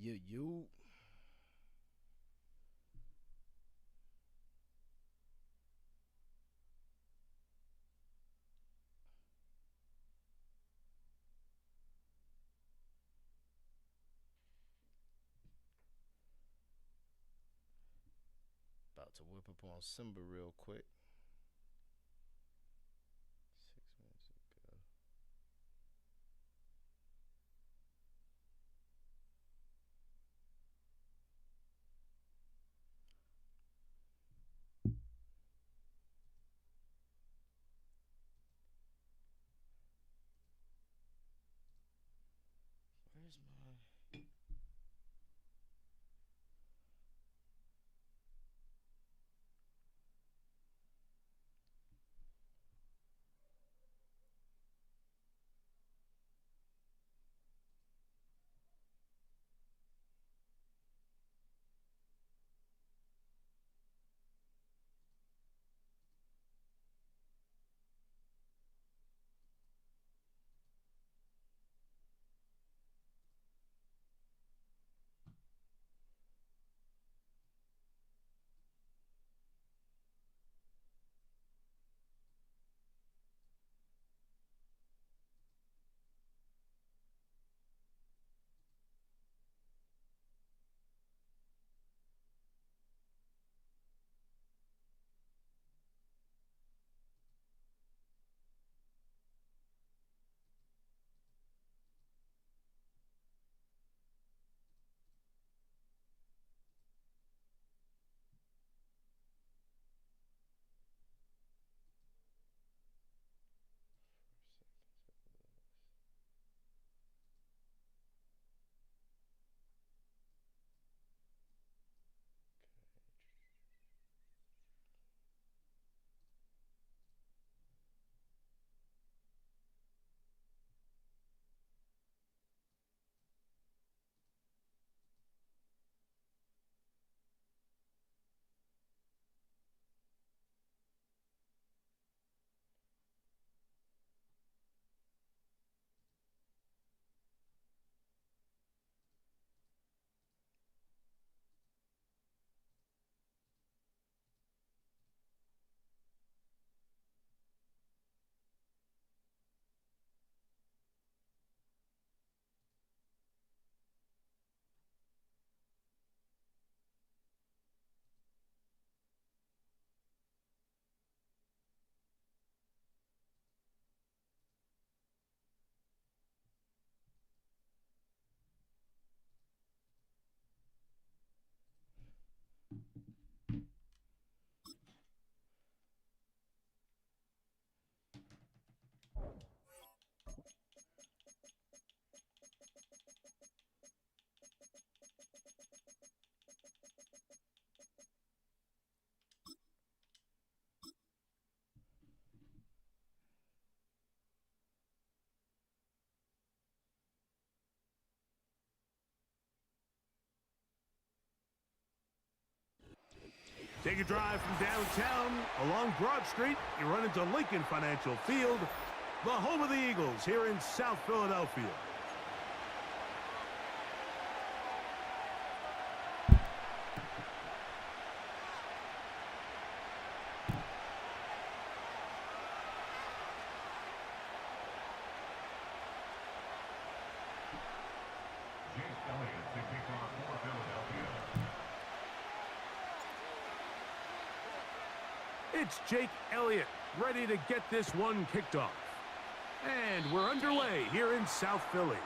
You. About to whip up on Simba real quick. 6 minutes ago. Where's my... Take a drive from downtown along Broad Street. You run into Lincoln Financial Field, the home of the Eagles here in South Philadelphia. It's Jake Elliott, ready to get this one kicked off. And we're underway here in South Philly.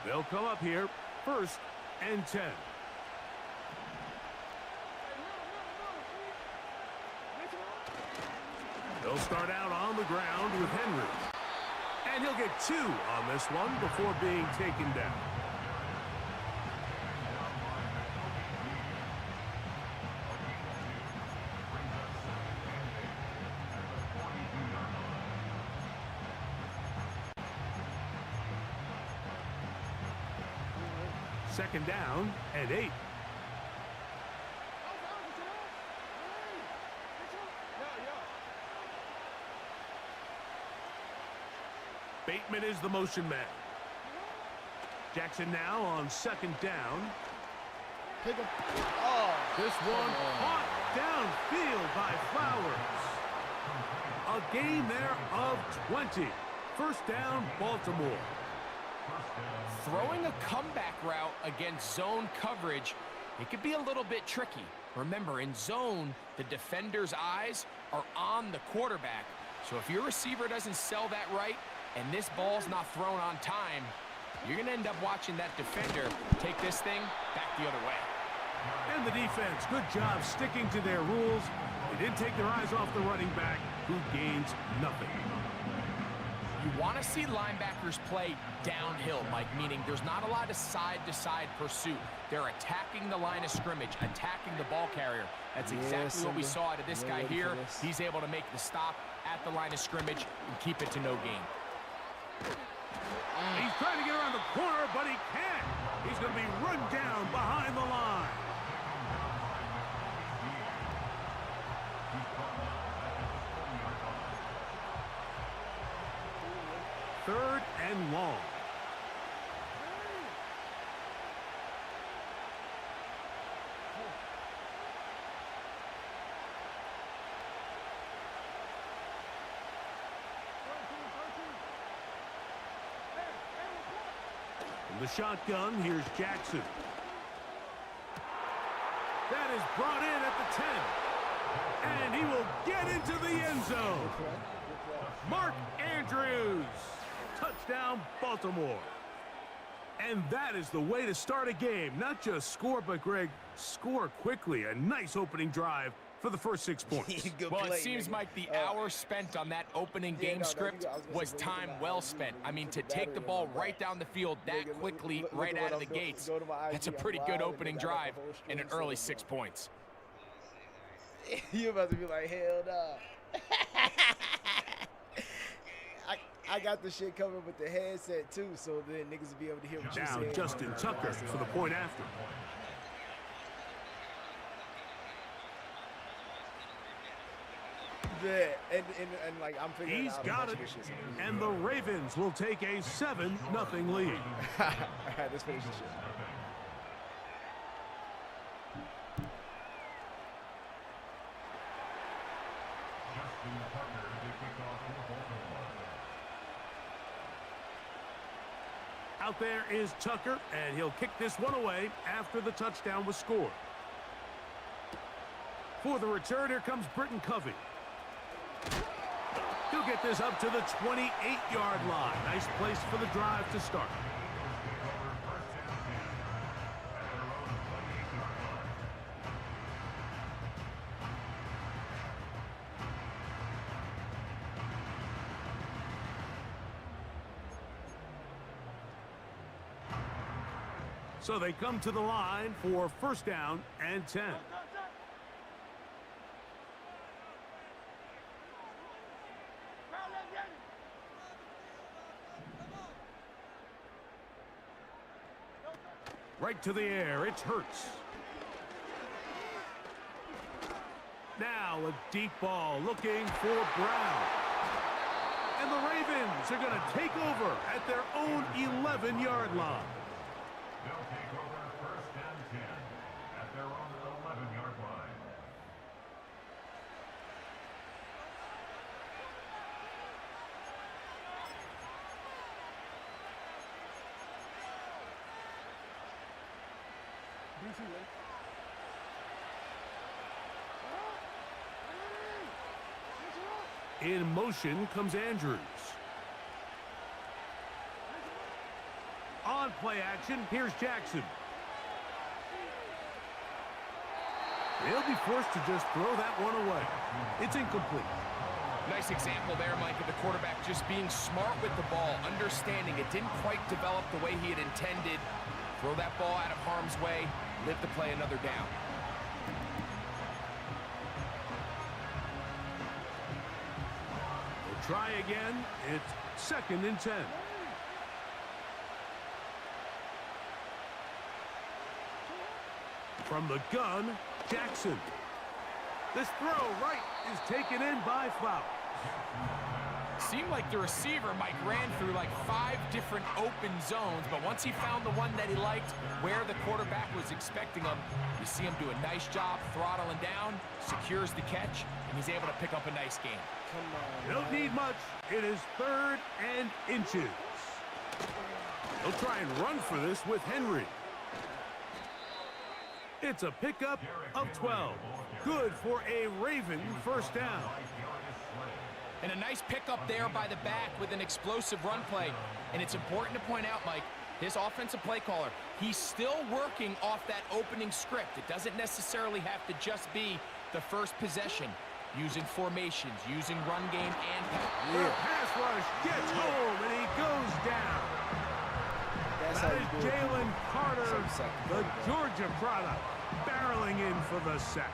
They'll come up here, 1st and 10. He'll start out on the ground with Henry. And he'll get 2 on this one before being taken down. Second down and 8. Bateman is the motion man. Jackson now on second down. Pick up. Oh, This one caught downfield by Flowers. A gain there of 20. First down, Baltimore. Throwing a comeback route against zone coverage, it could be a little bit tricky. Remember, in zone, the defender's eyes are on the quarterback. So if your receiver doesn't sell that right, and this ball's not thrown on time, you're going to end up watching that defender take this thing back the other way. And the defense, good job sticking to their rules. They didn't take their eyes off the running back, who gains nothing. You want to see linebackers play downhill, Mike, meaning there's not a lot of side-to-side pursuit. They're attacking the line of scrimmage, attacking the ball carrier. That's exactly what we saw out of this guy here. He's able to make the stop at the line of scrimmage and keep it to no gain. He's trying to get around the corner, but he can't. He's going to be run down behind the line. Third and long. The shotgun, here's Jackson. That is brought in at the 10. And he will get into the end zone. Mark Andrews. Touchdown, Baltimore. And that is the way to start a game. Not just score, but, Greg, score quickly. A nice opening drive for the first 6 points. Well, it seems like the hour spent on that opening game script was time well spent. I mean, to take the ball right down the field that quickly, right out of the gates, that's a pretty good opening drive and an early 6 points. You about to be like, hell nah. I got the shit covered with the headset too, so then niggas will be able to hear what you're Now saying. Justin Tucker for the point after. Yeah, and like I'm figuring He's out got it. And the Ravens will take a 7-0 lead. All right, let's finish this shit. Out there is Tucker, and he'll kick this one away after the touchdown was scored. For the return, here comes Britton Covey. He'll get this up to the 28-yard line. Nice place for the drive to start. So they come to the line for first down and 10. Right to the air, it's Hurts. Now a deep ball looking for Brown. And the Ravens are going to take over at their own 11-yard line. They'll take over first and 10 at their own 11-yard line. In motion comes Andrews. On play action, here's Jackson. They'll be forced to just throw that one away. It's incomplete. Nice example there, Mike, of the quarterback just being smart with the ball, understanding it didn't quite develop the way he had intended. Throw that ball out of harm's way, live to play another down. We'll try again. It's second and 10. From the gun, Jackson. This throw right is taken in by Flowers. Seemed like the receiver, Mike, ran through like 5 different open zones, but once he found the one that he liked, where the quarterback was expecting him, you see him do a nice job throttling down, secures the catch, and he's able to pick up a nice gain. Come on. They don't need much. It is 3rd and inches. They'll try and run for this with Henry. It's a pickup of 12. Good for a Raven first down. And a nice pickup there by the back with an explosive run play. And it's important to point out, Mike, this offensive play caller, he's still working off that opening script. It doesn't necessarily have to just be the first possession. Using formations, using run game and pass. The pass rush gets home, and he goes down. That's That how is you do it. Jalen Carter, Second. the Georgia product, barreling in for the sack.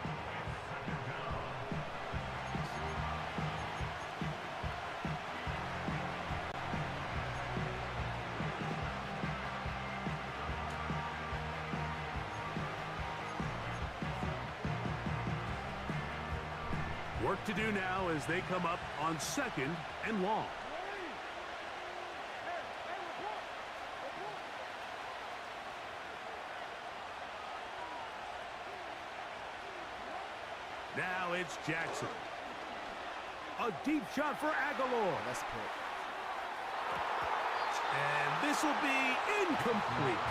Work to do now as they come up on 2nd and long. Now it's Jackson. A deep shot for Aguilar. That's a pick. And this will be incomplete.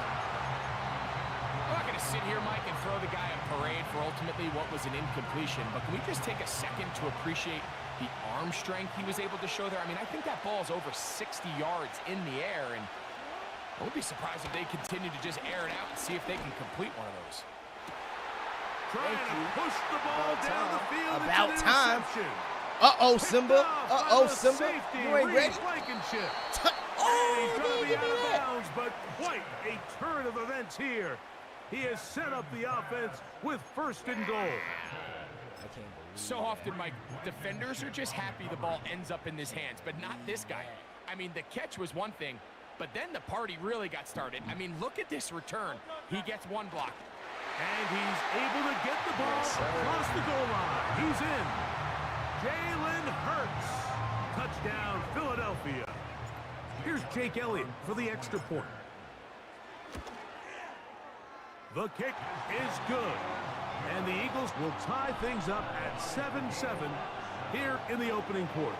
I'm not going to sit here, Mike, and throw the guy a parade for ultimately what was an incompletion, but can we just take a second to appreciate the arm strength he was able to show there? I mean, I think that ball's over 60 yards in the air, and I wouldn't be surprised if they continue to just air it out and see if they can complete one of those. Trying to push the ball About down the time. field. It's About an time. interception. Uh-oh, Simba. Picked off by Uh-oh, the Simba. safety, You ain't Reed ready? Blankenship. Oh, He's going to be give me out of that. bounds, but quite a turn of events here. He has set up the offense with 1st and goal. I can't believe So often, Mike, defenders are just happy the ball ends up in his hands, but not this guy. I mean, the catch was one thing, but then the party really got started. I mean, look at this return. He gets one block. And he's able to get the ball across the goal line. He's in. Jalen Hurts. Touchdown, Philadelphia. Here's Jake Elliott for the extra point. The kick is good. And the Eagles will tie things up at 7-7 here in the opening quarter.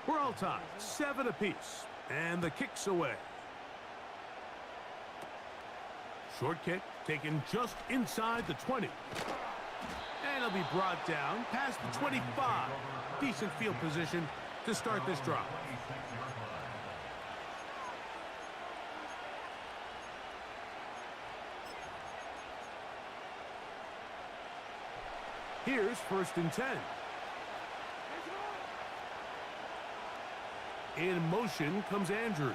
We're all tied, 7 apiece, and the kick's away. Short kick taken just inside the 20. And it'll be brought down past the 25. Decent field position to start this drive. Here's 1st and 10. In motion comes Andrews.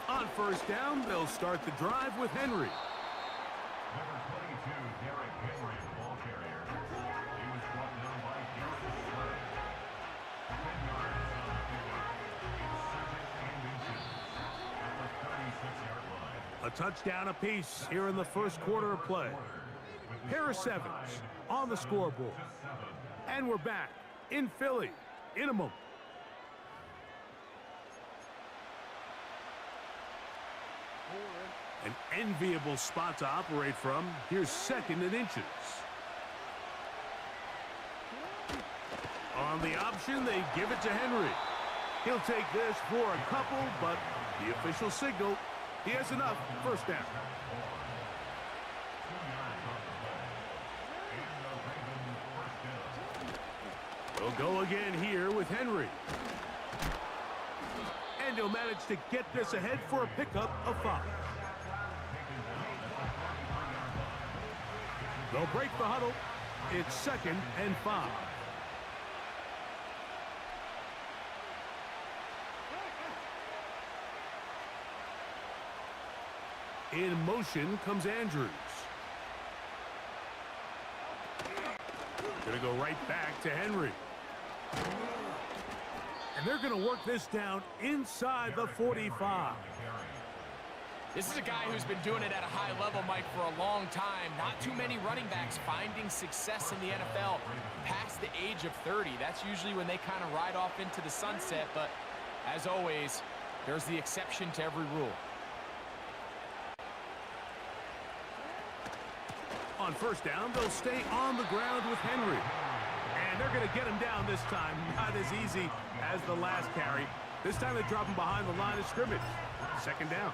On 1st down, they'll start the drive with Henry. Number 22, Derrick Henry, the ball carrier. He was brought down by Garrett Slay. 10 yards on the pickup. It's 2nd and inches at the 36-yard line. A touchdown apiece here in the 1st quarter of play. Pair of 7s on the scoreboard. And we're back in Philly in a moment. An enviable spot to operate from. Here's 2nd and inches. On the option, they give it to Henry. He'll take this for a couple, but the official signal, he has enough. 1st down. We'll go again here with Henry. And he'll manage to get this ahead for a pickup of 5. They'll break the huddle. It's 2nd and 5. In motion comes Andrews. Gonna go right back to Henry. And they're gonna work this down inside the 45. This is a guy who's been doing it at a high level, Mike, for a long time. Not too many running backs finding success in the NFL past the age of 30. That's usually when they kind of ride off into the sunset, but as always, there's the exception to every rule. On first down, they'll stay on the ground with Henry. And they're going to get him down this time. Not as easy as the last carry. This time they drop him behind the line of scrimmage. Second down.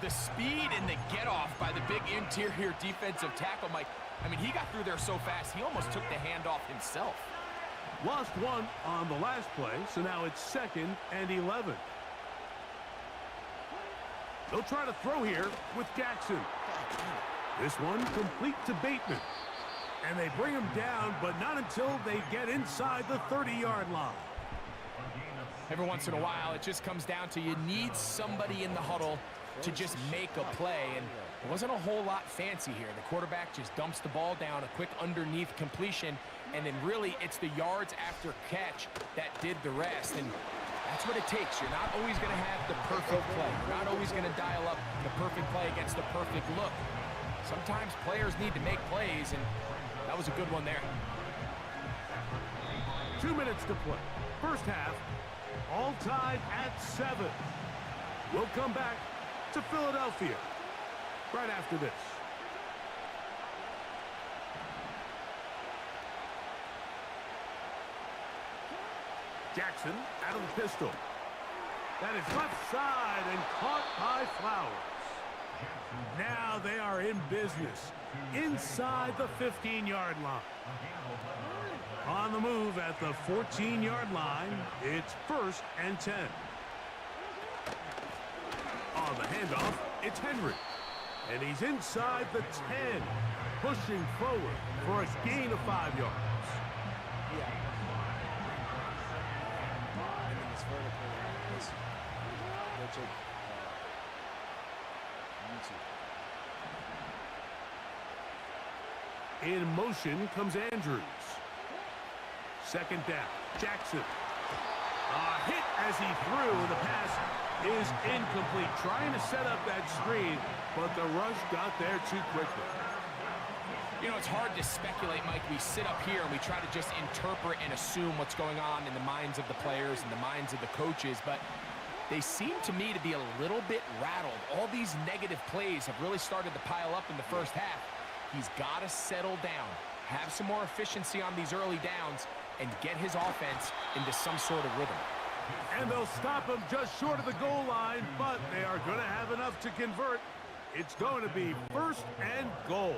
The speed and the get-off by the big interior defensive tackle, Mike. I mean, he got through there so fast, he almost took the handoff himself. Lost one on the last play, so now it's 2nd and 11. They'll try to throw here with Jackson. This one complete to Bateman. And they bring him down, but not until they get inside the 30-yard line. Every once in a while, it just comes down to you need somebody in the huddle to just make a play, and it wasn't a whole lot fancy here. The quarterback just dumps the ball down, a quick underneath completion, and then really it's the yards after catch that did the rest, and that's what it takes. You're not always going to have the perfect play. You're not always going to dial up the perfect play against the perfect look. Sometimes players need to make plays, and that was a good one there. 2 minutes to play. First half, all tied at 7. We'll come back to Philadelphia right after this. Jackson out of the pistol. That is left side and caught by Flowers. Now they are in business inside the 15-yard line. On the move at the 14-yard line, it's 1st and 10. On the handoff, it's Henry. And he's inside the 10, pushing forward for a gain of 5 yards. Yeah. And then it's vertical. Go check YouTube. In motion comes Andrews. 2nd down, Jackson. A hit as he threw, and the pass is incomplete. Trying to set up that screen, but the rush got there too quickly. You know, it's hard to speculate, Mike. We sit up here and we try to just interpret and assume what's going on in the minds of the players and the minds of the coaches, but they seem to me to be a little bit rattled. All these negative plays have really started to pile up in the first half. He's got to settle down, have some more efficiency on these early downs, and get his offense into some sort of rhythm. And they'll stop him just short of the goal line, but they are going to have enough to convert. It's going to be 1st and goal.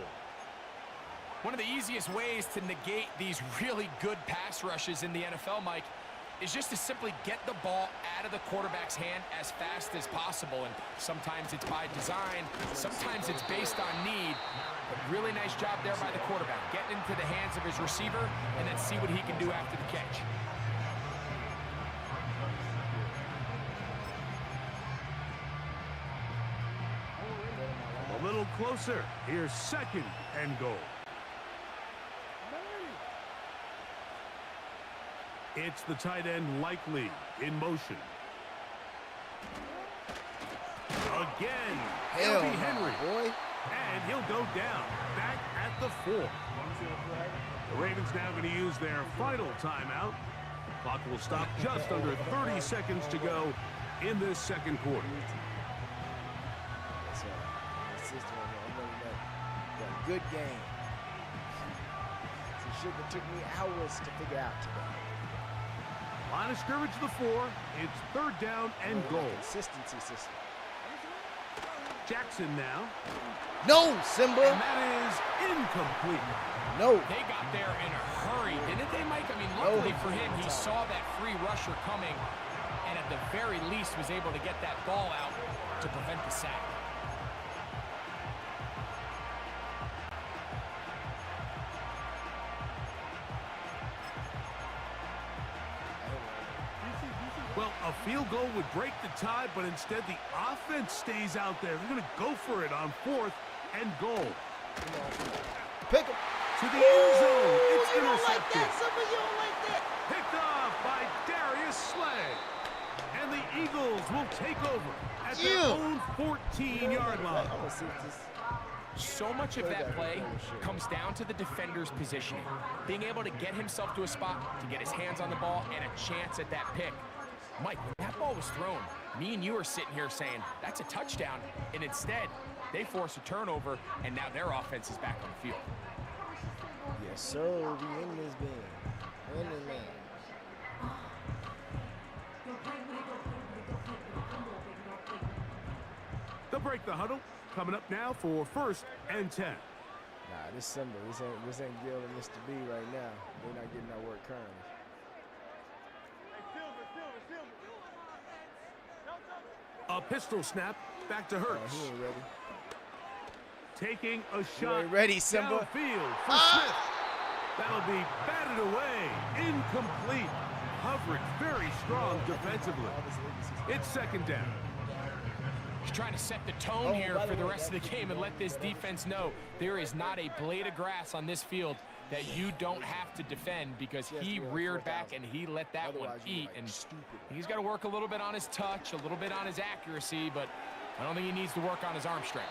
One of the easiest ways to negate these really good pass rushes in the NFL, Mike, is just to simply get the ball out of the quarterback's hand as fast as possible. And sometimes it's by design, sometimes it's based on need. But really nice job there by the quarterback, getting into the hands of his receiver, and then see what he can do after the catch. A little closer. Here's 2nd and goal. It's the tight end Likely in motion. Again, Hell L.B. Henry. boy. And he'll go down, back at the 4. The Ravens now going to use their final timeout. Clock will stop just under 30 seconds to go in this 2nd quarter. That's my sister right here. I'm letting that good game. Some shit that took me hours to figure out today. Line of scrimmage to the 4. It's 3rd down and goal. Consistency system. Jackson now. No, Simba. And that is incomplete. No. They got there in a hurry, didn't they, Mike? I mean, luckily for him, he saw that free rusher coming, and at the very least was able to get that ball out to prevent the sack. Well, a field goal would break the tie, but instead the offense stays out there. They're going to go for it on 4th and goal. Pick him. To the end zone. It's You don't like intercepted. that, somebody. You don't like that. Picked off by Darius Slay. And the Eagles will take over at their own 14-yard line. I'm gonna see this. So much of that play comes down to the defender's positioning. Being able to get himself to a spot, to get his hands on the ball, and a chance at that pick. Mike, when that ball was thrown, me and you are sitting here saying, that's a touchdown. And instead, they force a turnover, and now their offense is back on the field. Yes, sir. We in this band. In the man. They'll break the huddle. Coming up now for 1st and 10. Nah, this Sunday. This ain't Gil and Mr. B right now. They're not getting that work currently. A pistol snap. Back to Hurts. He ain't ready. Taking a shot ain't ready, Simba. downfield for Smith. That'll be batted away. Incomplete. Coverage very strong defensively. It's 2nd down. He's trying to set the tone here for the rest of the game and let this defense know there is not a blade of grass on this field that you don't have to defend, because he reared back and he let that one eat. And he's got to work a little bit on his touch, a little bit on his accuracy, but I don't think he needs to work on his arm strength.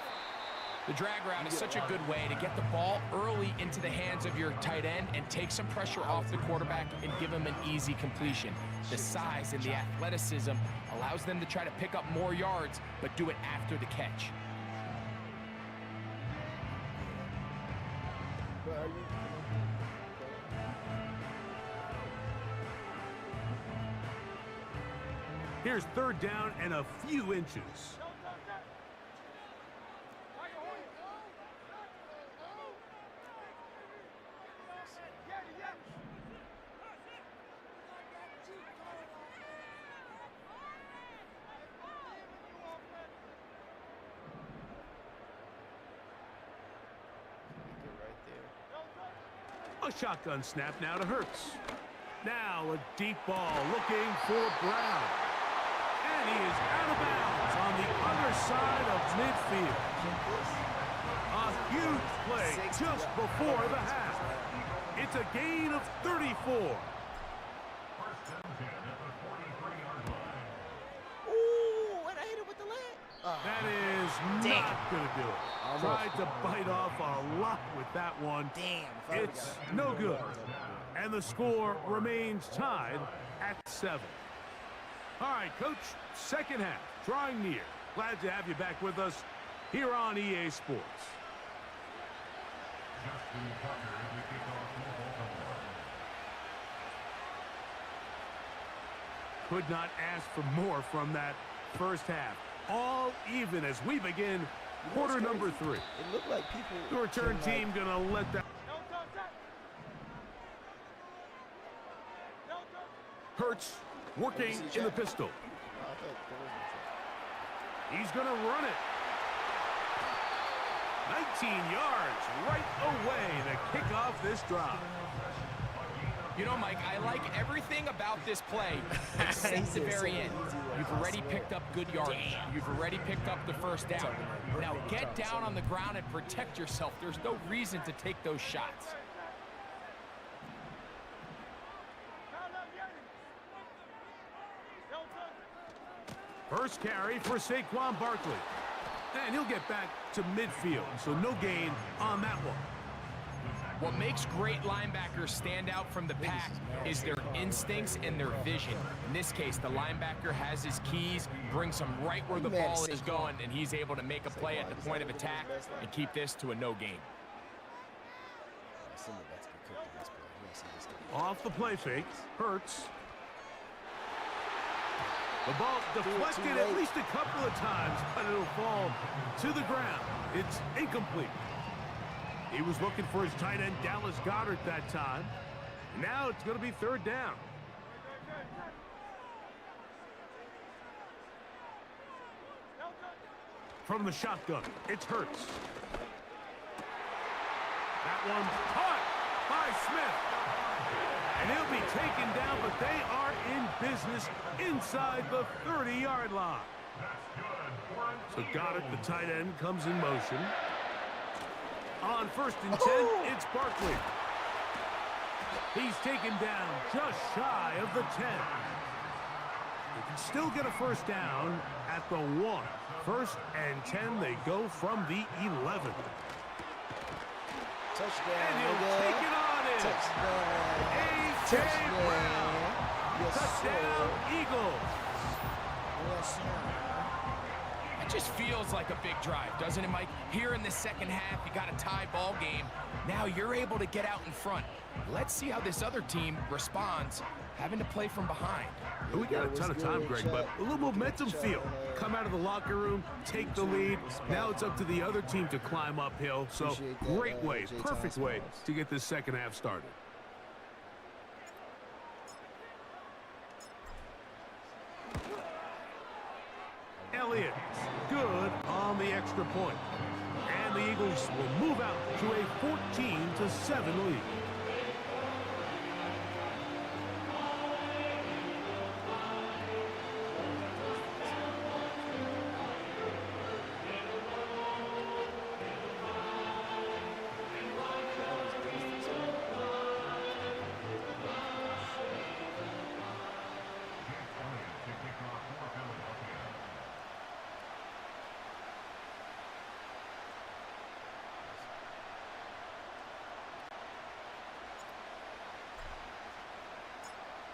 The drag route is such a good way to get the ball early into the hands of your tight end and take some pressure off the quarterback and give him an easy completion. The size and the athleticism allows them to try to pick up more yards, but do it after the catch. Here's 3rd down and a few inches. A shotgun snap now to Hurts. Now a deep ball looking for Brown. And he is out of bounds on the other side of midfield. A huge play just before the half. It's a gain of 34. Ooh, and I hit it with the leg. That is not going to do it. Tried to bite off a lot with that one. Damn. It's no good. And the score remains tied at 7. All right, Coach, 2nd half, drawing near. Glad to have you back with us here on EA Sports. Could not ask for more from that first half. All even as we begin quarter number 3. It looked like people. The return team gonna let that. Hurts working in the pistol. He's gonna run it. 19 yards right away to kick off this drive. You know, Mike, I like everything about this play except the very end. You've already picked up good yardage. You've already picked up the 1st down. Now get down on the ground and protect yourself. There's no reason to take those shots. First carry for Saquon Barkley. And he'll get back to midfield, so no gain on that one. What makes great linebackers stand out from the pack is their instincts and their vision. In this case, the linebacker has his keys, brings him right where the ball is going, and he's able to make a play at the point of attack and keep this to a no gain. Off the play fake, Hurts. The ball deflected at least a couple of times, but it'll fall to the ground. It's incomplete. He was looking for his tight end, Dallas Goedert, that time. Now it's going to be 3rd down. From the shotgun, it's Hurts. That one caught by Smith. And he'll be taken down, but they are in business inside the 30-yard line. So Goddard, the tight end, comes in motion. On 1st and 10, it's Barkley. He's taken down just shy of the 10. They can still get a first down at the 1. 1st and 10, they go from the 11. Touchdown, And he'll take it on in. Touchdown. A.J. Brown. Yes, Touchdown, sir. Eagles. Yes, sir. It just feels like a big drive, doesn't it, Mike? Here in the second half, you got a tie ball game. Now you're able to get out in front. Let's see how this other team responds, having to play from behind. We got a ton of time, Greg, but a little momentum feel. Come out of the locker room, take the lead. Now it's up to the other team to climb uphill. So great way, perfect way to get this second half started. Elliott, good on the extra point. And the Eagles will move out to a 14-7 lead.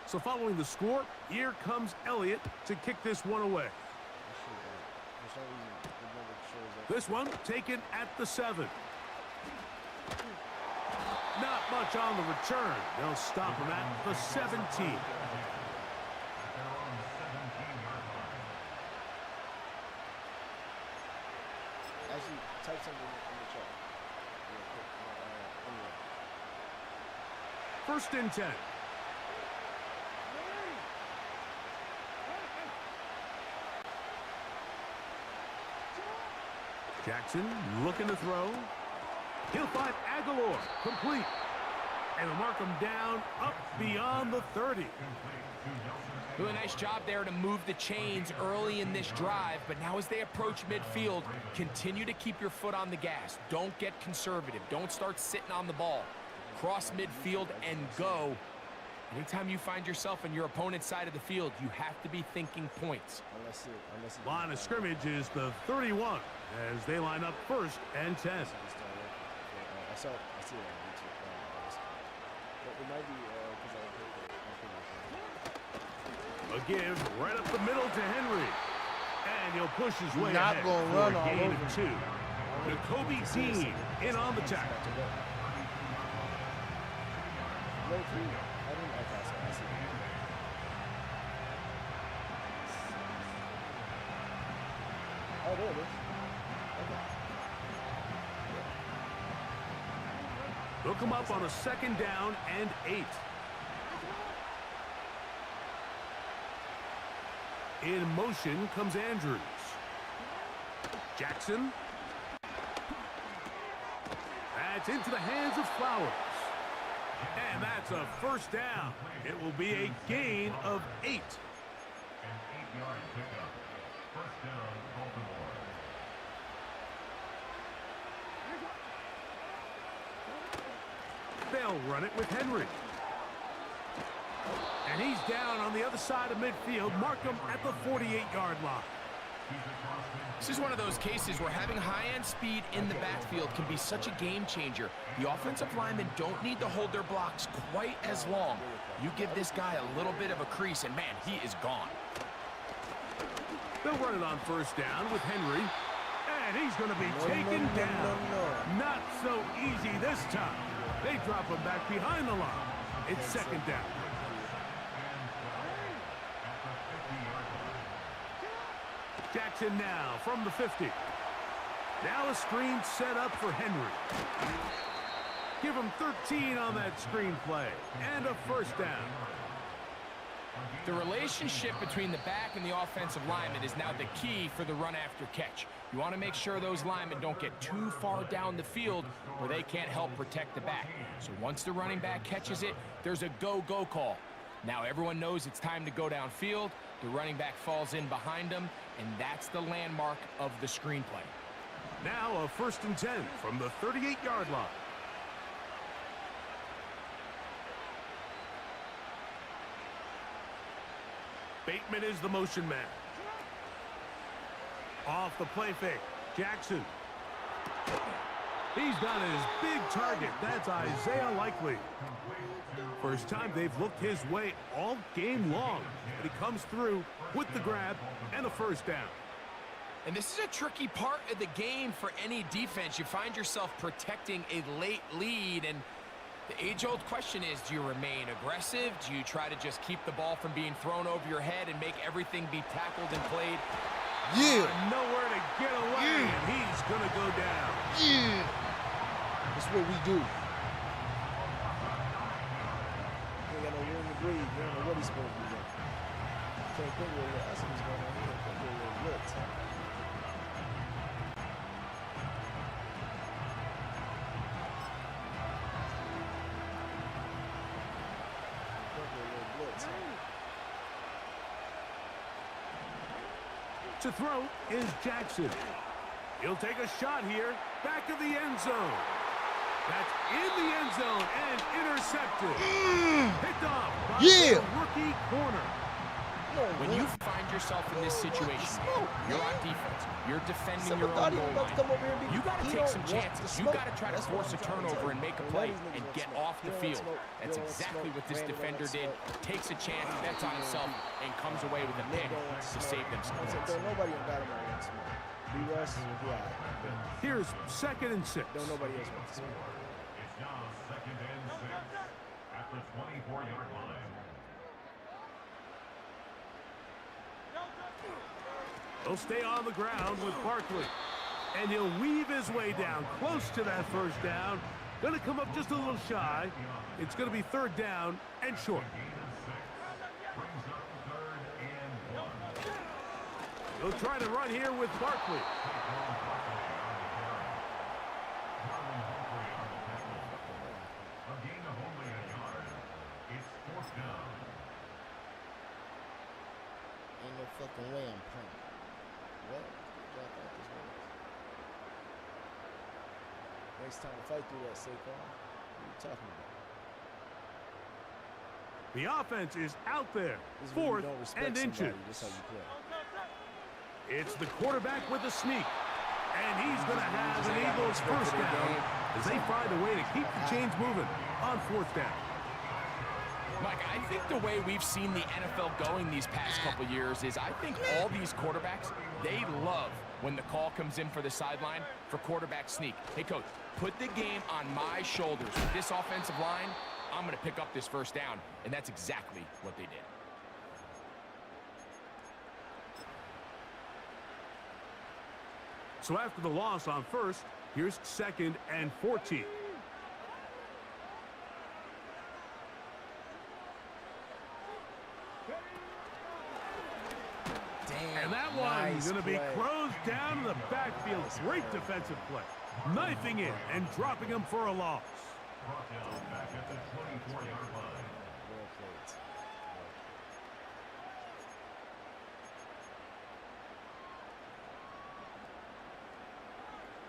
So following the score, here comes Elliott to kick this one away. This one taken at the 7. Not much on the return. They'll stop him at the 17. Actually, type something in the chat. 1st and 10. Jackson looking to throw. He'll find Aguilar, complete. And they'll mark him down up beyond the 30. Really nice job there to move the chains early in this drive, but now as they approach midfield, continue to keep your foot on the gas. Don't get conservative. Don't start sitting on the ball. Cross midfield and go. Anytime you find yourself on your opponent's side of the field, you have to be thinking points. Line of scrimmage is the 31 as they line up 1st and 10. I see it on YouTube. But it might be A give right up the middle to Henry. And he'll push his way Not ahead gonna for run a all gain over of 2. Nakobe Dean in on the tackle. low key. I didn't like that, so I see it. Oh, there it is. Okay. They'll come up on a 2nd down and 8. In motion comes Andrews. Jackson. That's into the hands of Flowers. And that's a 1st down. It will be a gain of 8. An 8-yard pickup. 1st down, Baltimore. They'll run it with Henry. And he's down on the other side of midfield. Mark him at the 48-yard line. This is one of those cases where having high-end speed in the backfield can be such a game changer. The offensive linemen don't need to hold their blocks quite as long. You give this guy a little bit of a crease, and man, he is gone. They'll run it on 1st down with Henry. And he's going to be taken down. Not so easy this time. They drop him back behind the line. It's 2nd down. Jackson now from the 50. Now a screen set up for Henry. Give him 13 on that screen play. And a 1st down. The relationship between the back and the offensive lineman is now the key for the run after catch. You want to make sure those linemen don't get too far down the field where they can't help protect the back. So once the running back catches it, there's a go-go call. Now everyone knows it's time to go downfield. The running back falls in behind him, and that's the landmark of the screenplay. Now a 1st and 10 from the 38-yard line. Bateman is the motion man. Off the play fake, Jackson. He's got his big target. That's Isaiah Likely. First time they've looked his way all game long. But he comes through with the grab and a 1st down. And this is a tricky part of the game for any defense. You find yourself protecting a late lead, and the age-old question is, do you remain aggressive? Do you try to just keep the ball from being thrown over your head and make everything be tackled and played? Yeah. Nowhere to get away, and he's going to go down. Yeah. That's what we do. He ain't got no room to breathe. You don't know what he's supposed to be doing. Can't think real well. I see what's going on. He can't think real well. To throw is Jackson. He'll take a shot here, back of the end zone. That's in the end zone and intercepted. Picked off by the rookie corner. When you find yourself in this situation, you're on defense, you're defending your own goal line, you got to take some chances. You got to try to force a turnover and make a play and get off the field. That's exactly what this defender did. Takes a chance, bets on himself, and comes away with a pick to save them some points. Nobody got him against me. B-Russ, Here's 2nd and 6. Don't nobody else want to score. It's now 2nd and 6 at the 24-yard line. He'll stay on the ground with Barkley. And he'll weave his way down close to that 1st down. Going to come up just a little shy. It's going to be 3rd down and short. He'll try to run here with Barkley. A gain of only a yard. It's 4th down. Ain't no fucking way I'm playing. What? This next time to fight through that, Saquon. What are you talking about? The offense is out there. This is when you 4th don't respect and somebody. inches. That's how you play. It's the quarterback with a sneak. And he's going to have an Eagles 1st down as they find a way to keep the chains moving on 4th down. Mike, I think the way we've seen the NFL going these past couple years is I think all these quarterbacks, they love when the call comes in for the sideline for quarterback sneak. Hey, coach, put the game on my shoulders. With this offensive line, I'm going to pick up this 1st down, and that's exactly what they did. So after the loss on 1st, here's 2nd and 14. And that one's going to be closed down in the backfield. Great defensive play. Knifing in and dropping him for a loss. Brought down back at the 24-yard line. Well played.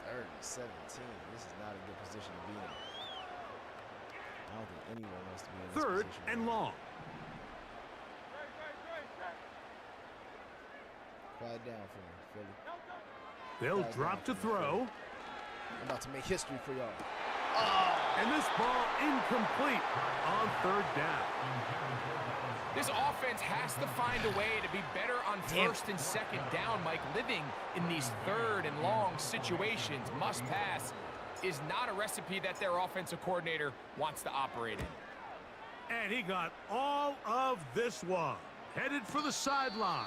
3rd and 17. This is not a good position to be in. I don't think anyone wants to be in this 3rd position. and long. Quiet down for me, Philly. They'll drop to throw. I'm about to make history for y'all. And this ball incomplete on 3rd down. This offense has to find a way to be better on 1st and 2nd down, Mike. Living in these 3rd and long situations, must pass, is not a recipe that their offensive coordinator wants to operate in. And he got all of this one. Headed for the sideline.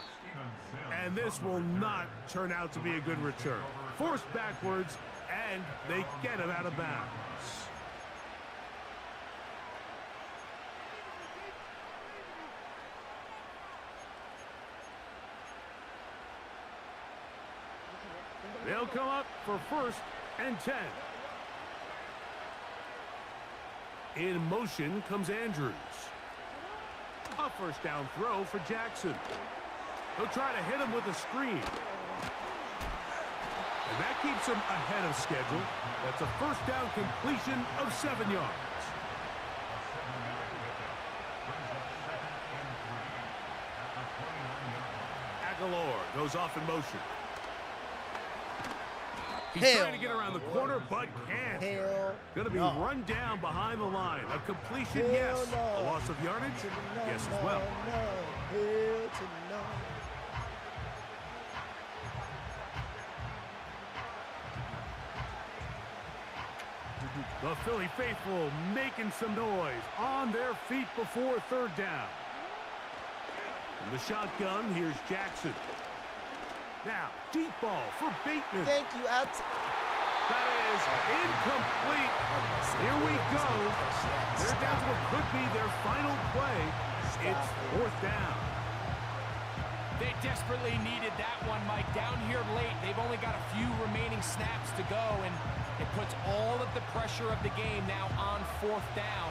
And this will not turn out to be a good return. Forced backwards, and they get him out of bounds. come up for 1st and 10. In motion comes Andrews. A first down throw for Jackson. He'll try to hit him with a screen. And that keeps him ahead of schedule. That's a first down completion of 7 yards. Aguilar goes off in motion. He's trying to get around the corner, but can't. Going to be run down behind the line. A completion, yes. A loss of yardage, yes as well. The Philly faithful making some noise on their feet before 3rd down. In the shotgun, here's Jackson. Now, deep ball for Bateman. Thank you, That is incomplete. Here we go. They're down to what could be their final play. It's 4th down. They desperately needed that one, Mike. Down here late, they've only got a few remaining snaps to go, and it puts all of the pressure of the game now on 4th down.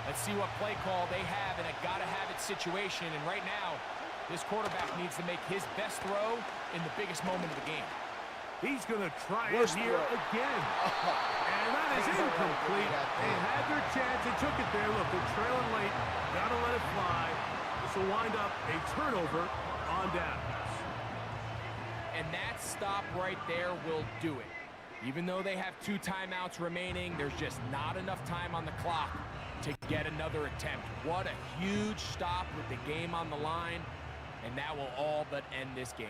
Let's see what play call they have in a gotta-have-it situation, and right now, this quarterback needs to make his best throw in the biggest moment of the game. He's going to try it here again. And that is incomplete. They had their chance. They took it there. Look, they're trailing late. Got to let it fly. This will wind up a turnover on downs. And that stop right there will do it. Even though they have 2 timeouts remaining, there's just not enough time on the clock to get another attempt. What a huge stop with the game on the line. And that will all but end this game.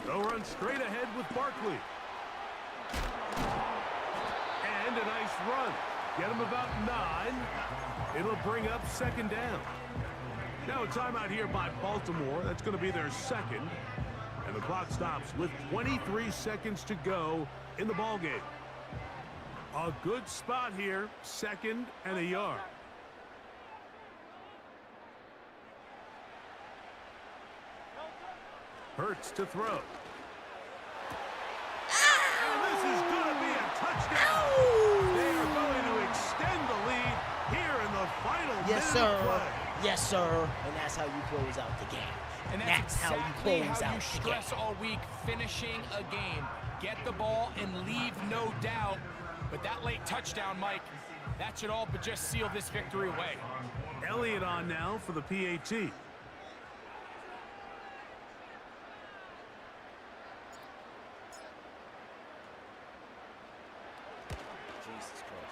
They'll run straight ahead with Barkley. And a nice run. Get him about 9. It'll bring up 2nd down. Now a timeout here by Baltimore. That's going to be their 2nd. And the clock stops with 23 seconds to go in the ballgame. A good spot here, 2nd and a yard. Hurts to throw. And this is going to be a touchdown. They are going to extend the lead here in the final minute of play. Yes, sir. And that's how you close out the game. And that's exactly how you stress all week, finishing a game. Get the ball and leave no doubt. But that late touchdown, Mike, that should all but just seal this victory away. Elliott on now for the PAT.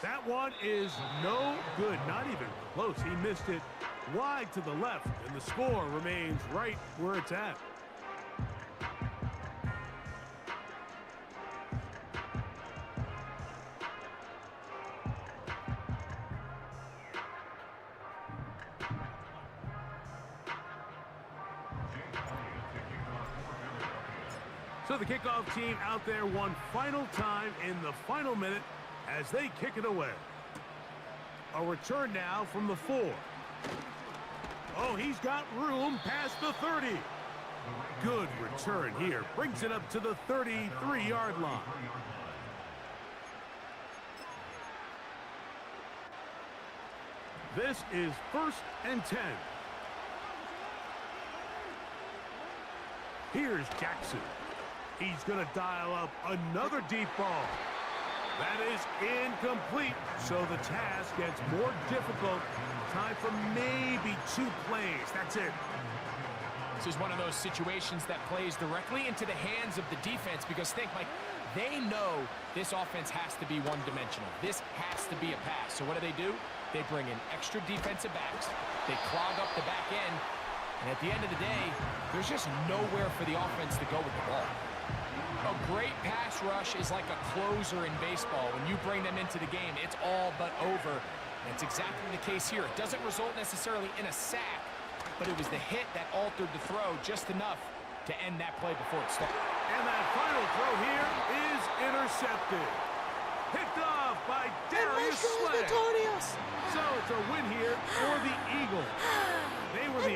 That one is no good, not even close. He missed it wide to the left, and the score remains right where it's at. So the kickoff team out there one final time in the final minute as they kick it away. A return now from the 4. Oh, he's got room past the 30. Good return here. Brings it up to the 33-yard line. This is 1st and 10. Here's Jackson. He's going to dial up another deep ball. That is incomplete, so the task gets more difficult. Time for maybe 2 plays. That's it. This is one of those situations that plays directly into the hands of the defense because think, Mike, they know this offense has to be one-dimensional. This has to be a pass. So what do? They bring in extra defensive backs. They clog up the back end. And at the end of the day, there's just nowhere for the offense to go with the ball. A great pass rush is like a closer in baseball. When you bring them into the game, it's all but over. And it's exactly the case here. It doesn't result necessarily in a sack, but it was the hit that altered the throw just enough to end that play before it started. And that final throw here is intercepted. Picked off by Darius Slay. So it's a win here for the Eagles. They were the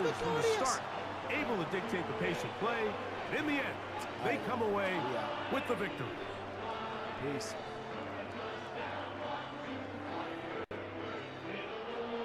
offense from the start, able to dictate the pace of play. And in the end, they come away with the victory. Peace.